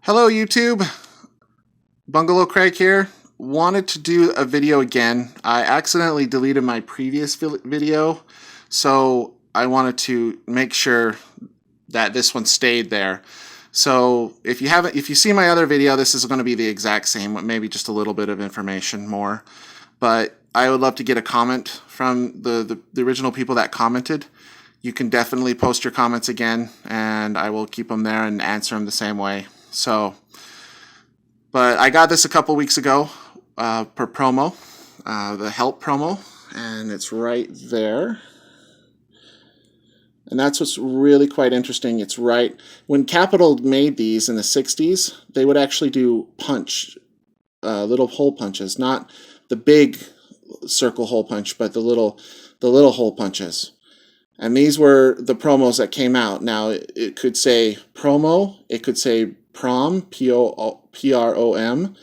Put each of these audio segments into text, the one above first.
Hello YouTube, Bungalow Craig here. Wanted to do a video again. I accidentally deleted my previous video, so I wanted to make sure that this one stayed there. So if you see my other video, this is going to be the exact same, maybe just a little bit of information more. But I would love to get a comment from the original people that commented. You can definitely post your comments again, and I will keep them there and answer them the same way. But I got this a couple weeks ago per promo, the help promo, and it's right there. And that's what's really quite interesting. It's right when Capitol made these in the 60s, they would actually do little hole punches, not the big circle hole punch, but the little hole punches. And these were the promos that came out. Now, it could say promo, it could say prom, P-R-O-M,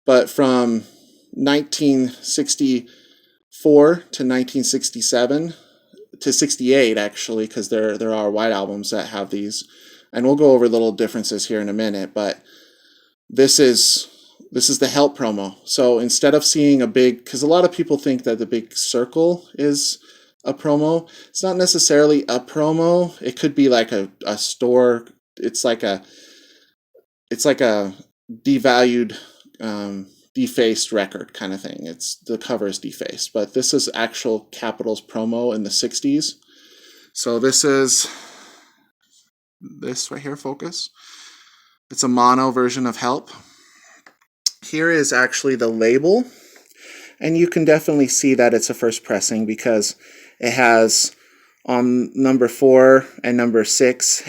but from 1964 to 1967 to 68, actually, because there are white albums that have these. And we'll go over little differences here in a minute, but this is the help promo. So instead of seeing a big, because a lot of people think that the big circle is a promo. It's not necessarily a promo. It could be like a store. It's like a devalued, defaced record kind of thing. It's the cover is defaced, but this is actual Capitol's promo in the 60s. So this is this right here, focus. It's a mono version of Help. Here is actually the label, and you can definitely see that it's a first pressing because it has on number 4 and number 6,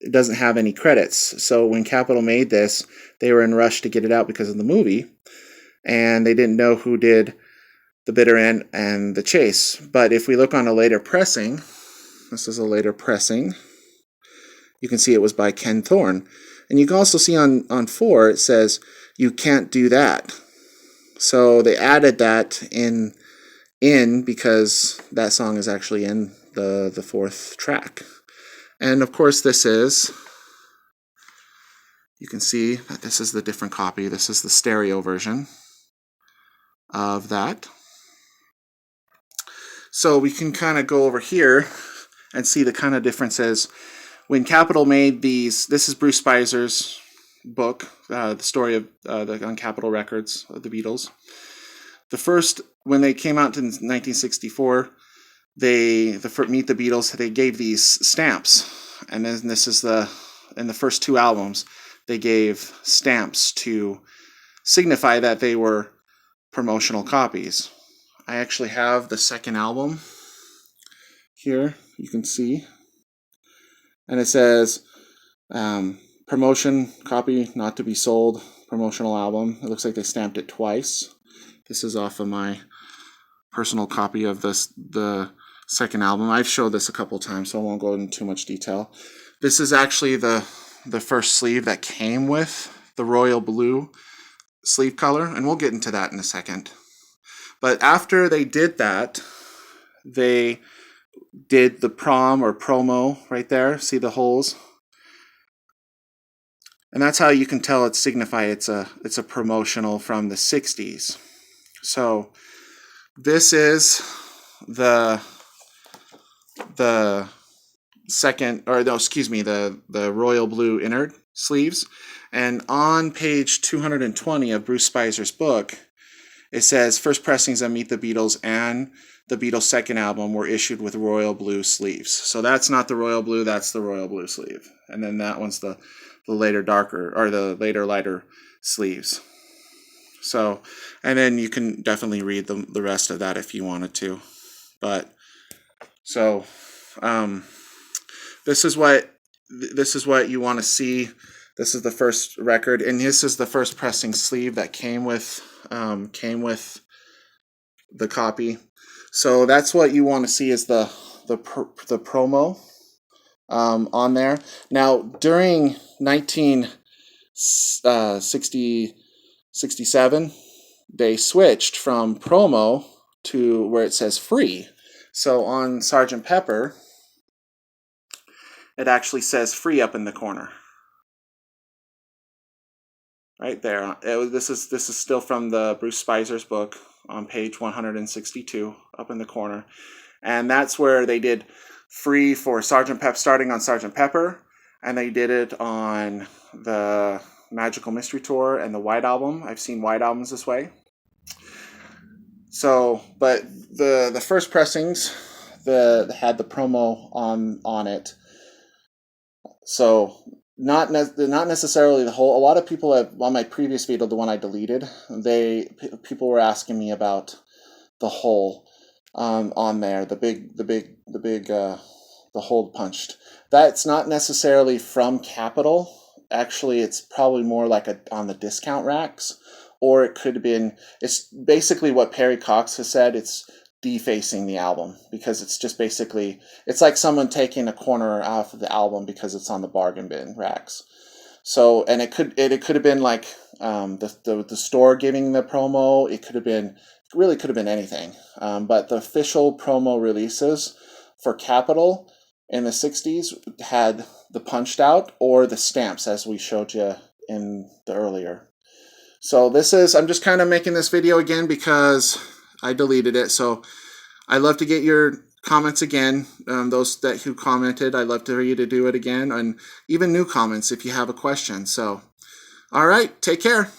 it doesn't have any credits. So when Capitol made this, they were in a rush to get it out because of the movie, and they didn't know who did the bitter end and the chase. But if we look on a later pressing, this is a later pressing, you can see it was by Ken Thorne. And you can also see on 4, it says, "You can't do that." So they added that in because that song is actually in the 4th track. And of course you can see that this is the different copy. This is the stereo version of that. So we can kind of go over here and see the kind of differences. When Capitol made these, this is Bruce Spizers' book, the story of on Capitol Records, the Beatles. The first, when they came out in 1964, Meet the Beatles, they gave these stamps. And then this is in the first 2 albums, they gave stamps to signify that they were promotional copies. I actually have the second album here, you can see. And it says, promotion copy not to be sold, promotional album. It looks like they stamped it twice. This is off of my personal copy of the second album. I've showed this a couple times, so I won't go into too much detail. This is actually the first sleeve that came with the royal blue sleeve color, and we'll get into that in a second. But after they did that, they did the prom or promo right there. See the holes? And that's how you can tell it's a promotional from the 60s. So this is the second, or no, excuse me, the royal blue inner sleeves. And on page 220 of Bruce Spizers' book, it says first pressings of Meet the Beatles and the Beatles' second album were issued with royal blue sleeves. So that's not the royal blue, that's the royal blue sleeve. And then that one's the later darker, or the later lighter sleeves. So, and then you can definitely read the rest of that if you wanted to. But so this is what you want to see. This is the first record, and this is the first pressing sleeve that came with the copy. So that's what you want to see is the promo on there. Now during 1967, they switched from promo to where it says free. So on Sgt. Pepper, it actually says free up in the corner. right there. This is still from the Bruce Spizers book on page 162 up in the corner. And that's where they did free for Sgt. Pep, starting on Sgt. Pepper, and they did it on the Magical Mystery Tour and the White Album. I've seen White Albums this way. So, but the first pressings had the promo on it. So not necessarily the whole. A lot of people on my previous video, the one I deleted, people were asking me about the hole on there, the hole punched. That's not necessarily from Capitol. Actually, it's probably more like on the discount racks, or it could have been. It's basically what Perry Cox has said. It's defacing the album, because it's just basically, it's like someone taking a corner off of the album because it's on the bargain bin racks. So, and it could have been like the store giving the promo. It could have been, really could have been anything. But the official promo releases for Capitol in the 60s had the punched out or the stamps, as we showed you in the earlier. So I'm just kind of making this video again because I deleted it. So I'd love to get your comments again. Those who commented, I'd love for you to do it again, and even new comments if you have a question. So, all right, take care.